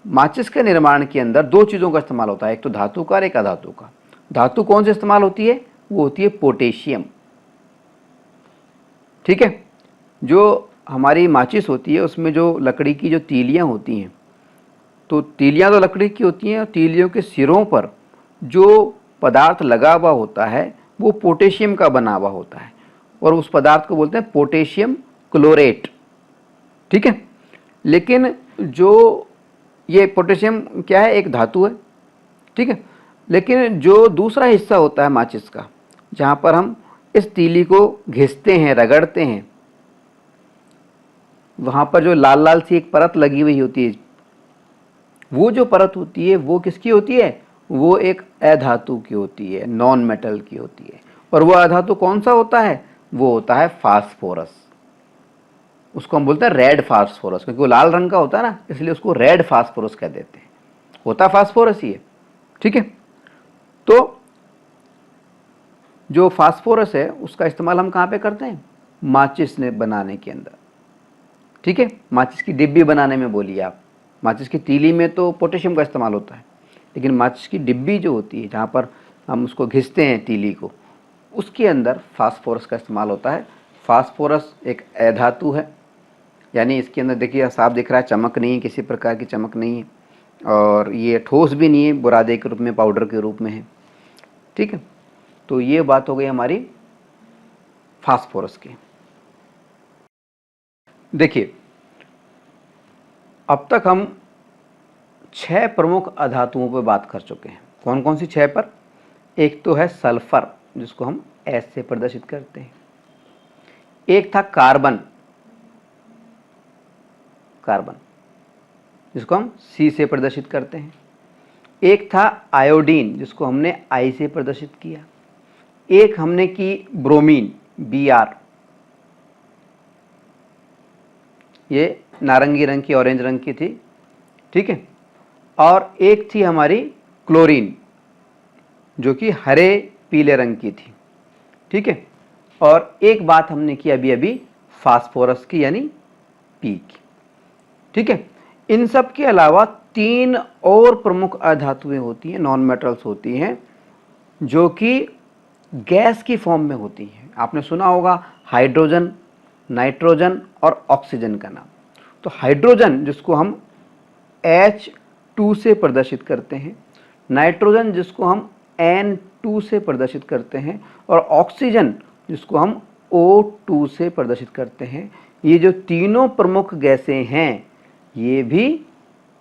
माचिस के निर्माण के अंदर दो चीज़ों का इस्तेमाल होता है, एक तो धातु का और एक अधातु का। धातु कौन सी इस्तेमाल होती है? वो होती है पोटेशियम। ठीक है। जो हमारी माचिस होती है उसमें जो लकड़ी की जो तीलियां होती हैं, तो तीलियां तो लकड़ी की होती हैं, और तीलियों के सिरों पर जो पदार्थ लगा हुआ होता है वो पोटेशियम का बना हुआ होता है, और उस पदार्थ को बोलते हैं पोटेशियम क्लोरेट। ठीक है। लेकिन जो ये पोटेशियम क्या है? एक धातु है। ठीक है। लेकिन जो दूसरा हिस्सा होता है माचिस का, जहाँ पर हम इस तीली को घिसते हैं, रगड़ते हैं, वहाँ पर जो लाल लाल सी एक परत लगी हुई होती है, वो जो परत होती है वो किसकी होती है? वो एक अधातु की होती है, नॉन मेटल की होती है। और वो अधातु कौन सा होता है? वो होता है फास्फोरस। उसको हम बोलते हैं रेड फास्फोरस, क्योंकि वो लाल रंग का होता है ना, इसलिए उसको रेड फास्फोरस कह देते हैं। होता फास्फोरस ही है। ठीक है। तो जो फास्फोरस है उसका इस्तेमाल हम कहाँ पे करते हैं? माचिस ने बनाने के अंदर। ठीक है। माचिस की डिब्बी बनाने में बोलिए आप। माचिस की तीली में तो पोटेशियम का इस्तेमाल होता है, लेकिन माचिस की डिब्बी जो होती है, जहाँ पर हम उसको घिसते हैं तीली को, उसके अंदर फास्फोरस का इस्तेमाल होता है। फास्फोरस एक अधातु है, यानी इसके अंदर देखिए साफ दिख रहा है, चमक नहीं है, किसी प्रकार की चमक नहीं है, और ये ठोस भी नहीं है, बुरादे के रूप में, पाउडर के रूप में है। ठीक है। तो ये बात हो गई हमारी फास्फोरस की। देखिए, अब तक हम 6 प्रमुख अधातुओं पर बात कर चुके हैं। कौन कौन सी 6 पर? एक तो है सल्फर, जिसको हम S से प्रदर्शित करते हैं। एक था कार्बन, जिसको हम C से प्रदर्शित करते हैं। एक था आयोडीन, जिसको हमने I से प्रदर्शित किया। एक हमने की ब्रोमीन, Br, ये नारंगी रंग की, ऑरेंज रंग की थी। ठीक है। और एक थी हमारी क्लोरीन, जो कि हरे पीले रंग की थी। ठीक है। और एक बात हमने की अभी अभी फास्फोरस की, यानी P की। ठीक है। इन सब के अलावा 3 और प्रमुख अधातुएं होती हैं, नॉन मेटल्स होती हैं, जो कि गैस की फॉर्म में होती हैं। आपने सुना होगा हाइड्रोजन, नाइट्रोजन और ऑक्सीजन का नाम। तो हाइड्रोजन, जिसको हम H2 से प्रदर्शित करते हैं, नाइट्रोजन जिसको हम N2 से प्रदर्शित करते हैं, और ऑक्सीजन जिसको हम O2 से प्रदर्शित करते हैं, ये जो तीनों प्रमुख गैसें हैं, ये भी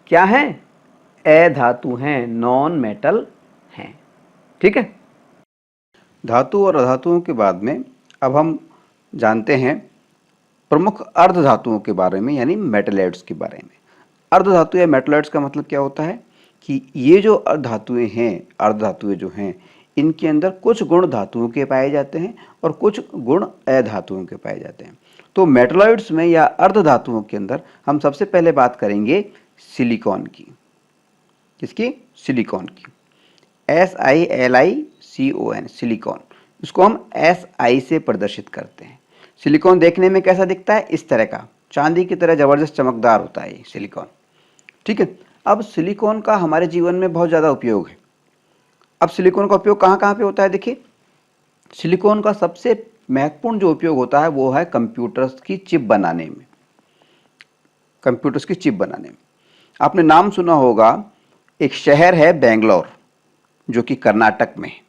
क्या हैं? अधातु हैं, नॉन मेटल हैं। ठीक है। धातु और अधातुओं के बाद में अब हम जानते हैं प्रमुख अर्ध धातुओं के बारे में, यानी मेटलॉइड्स के बारे में। अर्ध धातु या मेटलॉइड्स का मतलब क्या होता है कि ये जो धातुएं हैं, अर्ध धातुएं जो हैं, इनके अंदर कुछ गुण धातुओं के पाए जाते हैं और कुछ गुण अधातुओं के पाए जाते हैं। तो मेटलॉइड्स में या अर्ध धातुओं के अंदर हम सबसे पहले बात करेंगे सिलिकॉन की। किसकी? सिलिकॉन की। SiLiCon, silicon. इसको हम Si से प्रदर्शित करते हैं। सिलिकॉन देखने में कैसा दिखता है? इस तरह का, चांदी की तरह जबरदस्त चमकदार होता है ये सिलिकॉन। ठीक है। अब सिलिकॉन का हमारे जीवन में बहुत ज़्यादा उपयोग है। अब सिलिकॉन का उपयोग कहाँ कहाँ पे होता है? देखिए, सिलिकॉन का सबसे महत्वपूर्ण जो उपयोग होता है वो है कंप्यूटर्स की चिप बनाने में। कंप्यूटर्स की चिप बनाने में आपने नाम सुना होगा, एक शहर है बेंगलोर, जो कि कर्नाटक में है।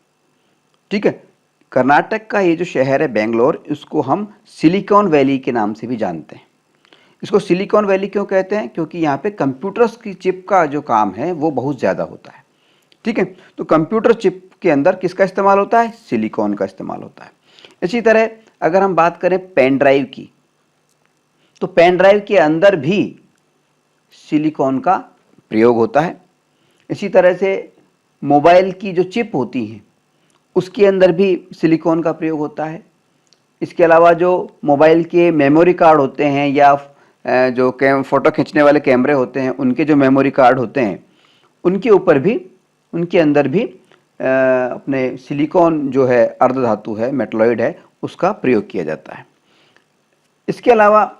ठीक है। कर्नाटक का ये जो शहर है बेंगलोर, इसको हम सिलिकॉन वैली के नाम से भी जानते हैं। इसको सिलिकॉन वैली क्यों कहते हैं? क्योंकि यहाँ पे कंप्यूटर्स की चिप का जो काम है वो बहुत ज़्यादा होता है। ठीक है। तो कंप्यूटर चिप के अंदर किसका इस्तेमाल होता है? सिलिकॉन का इस्तेमाल होता है। इसी तरह अगर हम बात करें पेन ड्राइव की, तो पेन ड्राइव के अंदर भी सिलिकॉन का प्रयोग होता है। इसी तरह से मोबाइल की जो चिप होती हैं उसके अंदर भी सिलिकॉन का प्रयोग होता है। इसके अलावा जो मोबाइल के मेमोरी कार्ड होते हैं या जो फ़ोटो खींचने वाले कैमरे होते हैं, उनके जो मेमोरी कार्ड होते हैं, उनके ऊपर भी, उनके अंदर भी अपने सिलिकॉन जो है, अर्ध धातु है, मेटलॉइड है, उसका प्रयोग किया जाता है। इसके अलावा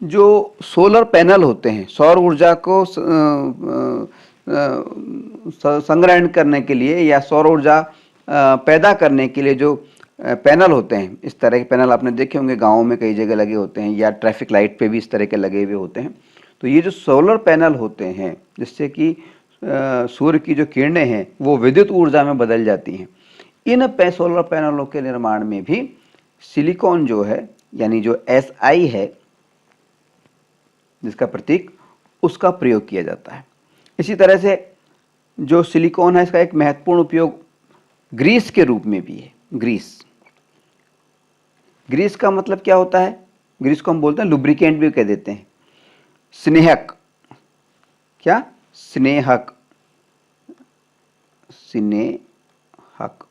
जो सोलर पैनल होते हैं, सौर ऊर्जा को संग्रहण करने के लिए या सौर ऊर्जा पैदा करने के लिए जो पैनल होते हैं, इस तरह के पैनल आपने देखे होंगे, गाँव में कई जगह लगे होते हैं, या ट्रैफिक लाइट पे भी इस तरह के लगे हुए होते हैं। तो ये जो सोलर पैनल होते हैं, जिससे कि सूर्य की जो किरणें हैं वो विद्युत ऊर्जा में बदल जाती हैं, इन सोलर पैनलों के निर्माण में भी सिलिकॉन जो है, यानी जो Si है जिसका प्रतीक, उसका प्रयोग किया जाता है। इसी तरह से जो सिलिकॉन है, इसका एक महत्वपूर्ण उपयोग ग्रीस के रूप में भी है। ग्रीस, ग्रीस का मतलब क्या होता है? ग्रीस को हम बोलते हैं लुब्रिकेंट भी कह देते हैं। स्नेहक, क्या? स्नेहक, स्नेहक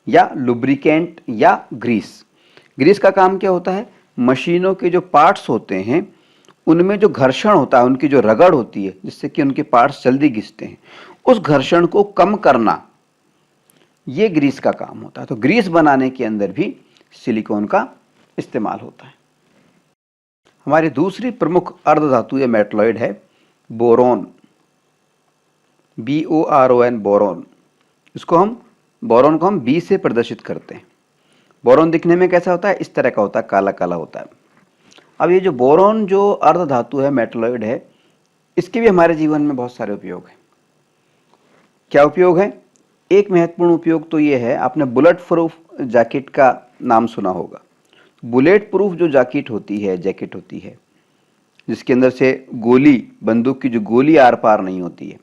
या लुब्रिकेंट या ग्रीस। ग्रीस का काम क्या होता है? मशीनों के जो पार्ट्स होते हैं उनमें जो घर्षण होता है, उनकी जो रगड़ होती है, जिससे कि उनके पार्ट्स जल्दी घिसते हैं, उस घर्षण को कम करना, ये ग्रीस का काम होता है। तो ग्रीस बनाने के अंदर भी सिलिकॉन का इस्तेमाल होता है। हमारी दूसरी प्रमुख अर्ध धातु या मेटलॉइड है बोरोन, BORON, बोरोन। बोरोन को हम B से प्रदर्शित करते हैं। बोरोन दिखने में कैसा होता है? इस तरह का होता है, काला काला होता है। अब ये जो बोरोन जो अर्ध धातु है, मेटलॉइड है, इसके भी हमारे जीवन में बहुत सारे उपयोग हैं। क्या उपयोग है? एक महत्वपूर्ण उपयोग तो ये है, आपने बुलेट प्रूफ जैकेट का नाम सुना होगा। बुलेट प्रूफ जो जैकेट होती है, जिसके अंदर से गोली, बंदूक की जो गोली आर पार नहीं होती है,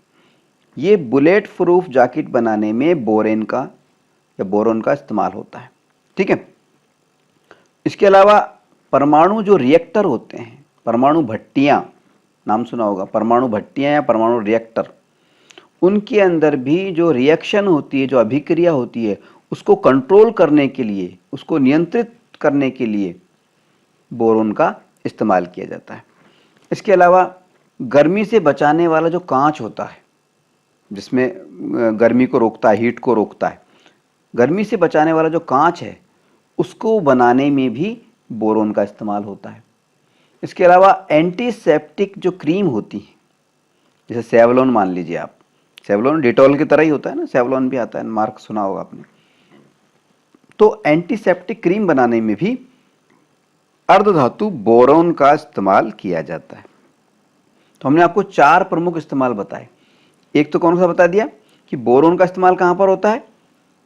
ये बुलेट प्रूफ जैकेट बनाने में बोरोन का इस्तेमाल होता है। ठीक है। इसके अलावा परमाणु जो रिएक्टर होते हैं, परमाणु भट्टियां, नाम सुना होगा, परमाणु भट्टियां या परमाणु रिएक्टर, उनके अंदर भी जो रिएक्शन होती है, जो अभिक्रिया होती है, उसको कंट्रोल करने के लिए, उसको नियंत्रित करने के लिए बोरोन का इस्तेमाल किया जाता है। इसके अलावा गर्मी से बचाने वाला जो कांच होता है, जिसमें गर्मी को रोकता है, हीट को रोकता है, गर्मी से बचाने वाला जो कांच है, उसको बनाने में भी बोरोन का इस्तेमाल होता है। इसके अलावा एंटीसेप्टिक जो क्रीम होती है, जैसे सेवलॉन मान लीजिए आप, सेवलॉन डिटॉल की तरह ही होता है ना, सेवलॉन भी आता है, मार्क सुना होगा आपने। तो एंटीसेप्टिक क्रीम बनाने में भी अर्धधातु बोरोन का इस्तेमाल किया जाता है। तो हमने आपको 4 प्रमुख इस्तेमाल बताए। एक तो कौन सा बता दिया कि बोरोन का इस्तेमाल कहां पर होता है?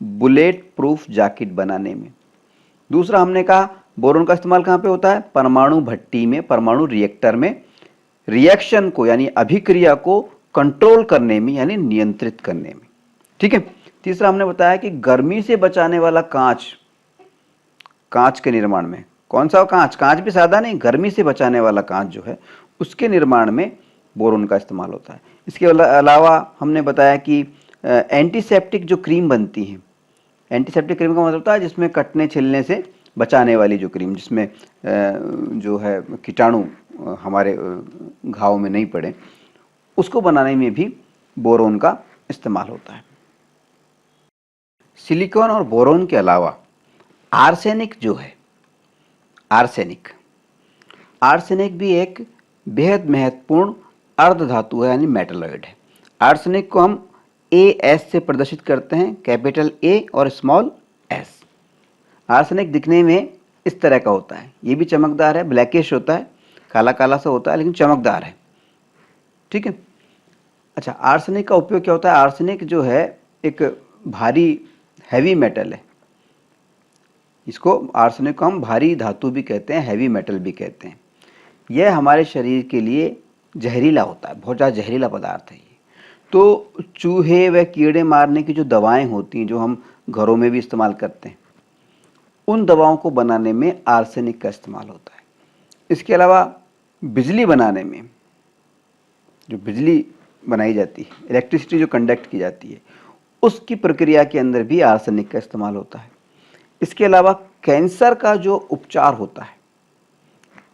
बुलेट प्रूफ जैकेट बनाने में। दूसरा हमने कहा बोरोन का इस्तेमाल कहां पे होता है? परमाणु भट्टी में, परमाणु रिएक्टर में रिएक्शन को, यानी अभिक्रिया को कंट्रोल करने में, यानी नियंत्रित करने में। ठीक है। तीसरा हमने बताया कि गर्मी से बचाने वाला कांच के निर्माण में, कौन सा कांच भी सादा नहीं, गर्मी से बचाने वाला कांच जो है उसके निर्माण में बोरोन का इस्तेमाल होता है। इसके अलावा हमने बताया कि एंटीसेप्टिक जो क्रीम बनती है, एंटीसेप्टिक क्रीम का मतलब होता है जिसमें कटने छिलने से बचाने वाली जो क्रीम, जिसमें जो है कीटाणु हमारे घाव में नहीं पड़े, उसको बनाने में भी बोरोन का इस्तेमाल होता है। सिलिकॉन और बोरोन के अलावा आर्सेनिक जो है, आर्सेनिक भी एक बेहद महत्वपूर्ण अर्धधातु है, यानी मेटलॉइड है। आर्सेनिक को हम AS से प्रदर्शित करते हैं, कैपिटल A और स्मॉल s। आर्सेनिक दिखने में इस तरह का होता है, ये भी चमकदार है, ब्लैकिश होता है, काला काला सा होता है, लेकिन चमकदार है। ठीक है। अच्छा, आर्सेनिक का उपयोग क्या होता है? आर्सेनिक जो है एक भारी हैवी मेटल है, इसको आर्सेनिक को हम भारी धातु भी कहते हैं, हैवी मेटल भी कहते हैं। यह हमारे शरीर के लिए जहरीला होता है, बहुत ज़्यादा जहरीला पदार्थ है ये। तो चूहे व कीड़े मारने की जो दवाएं होती हैं, जो हम घरों में भी इस्तेमाल करते हैं, उन दवाओं को बनाने में आर्सेनिक का इस्तेमाल होता है। इसके अलावा बिजली बनाने में, जो बिजली बनाई जाती है, इलेक्ट्रिसिटी जो कंडक्ट की जाती है, उसकी प्रक्रिया के अंदर भी आर्सेनिक का इस्तेमाल होता है। इसके अलावा कैंसर का जो उपचार होता है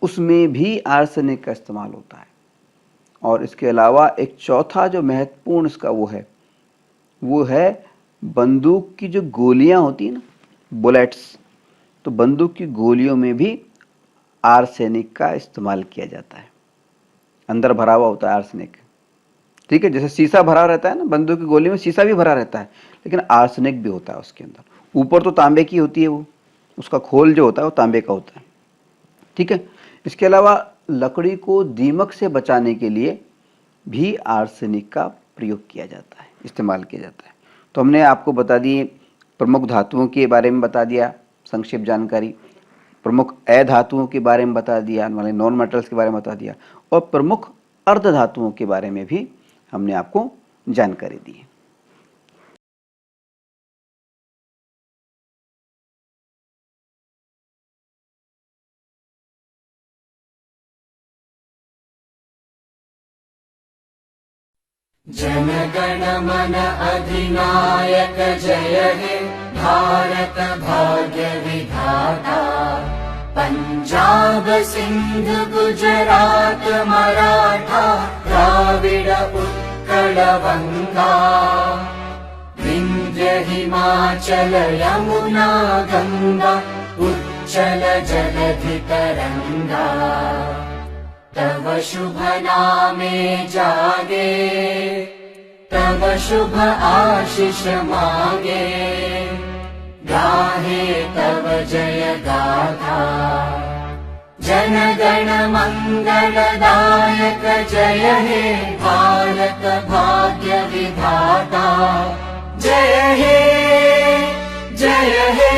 उसमें भी आर्सेनिक का इस्तेमाल होता है। और इसके अलावा एक चौथा जो महत्वपूर्ण इसका वो है बंदूक की जो गोलियां होती हैं ना, बुलेट्स, तो बंदूक की गोलियों में भी आर्सेनिक का इस्तेमाल किया जाता है। अंदर भरा हुआ होता है आर्सेनिक। ठीक है, जैसे शीशा भरा रहता है ना, बंदूक की गोली में शीशा भी भरा रहता है, लेकिन आर्सेनिक भी होता है उसके अंदर। ऊपर तो तांबे की होती है, वो उसका खोल जो होता है वो तांबे का होता है। ठीक है। इसके अलावा लकड़ी को दीमक से बचाने के लिए भी आर्सेनिक का प्रयोग किया जाता है, इस्तेमाल किया जाता है। तो हमने आपको बता दिए प्रमुख धातुओं के बारे में बता दिया, संक्षिप्त जानकारी, प्रमुख अधातुओं के बारे में बता दिया, मतलब नॉन मेटल्स के बारे में बता दिया, और प्रमुख अर्धधातुओं के बारे में भी हमने आपको जानकारी दी है। जनगण मन अधिनायक जय हे भारत भाग्य विधाता। पंजाब सिंध गुजरात मराठा द्राविड उत्कल गंगा। विंध्य हिमाचल यमुना गंगा उच्चल जलधि तरंगा। तव शुभ नामे जागे तव शुभ आशीष मांगे। गाहे तव जय गाथा जन गण मंगलदायक जय हे भारत भाग्य विधाता। जय हे जय हे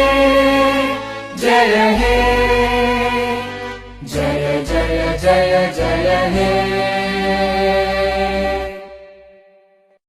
जय हे जय जय जय जय हे।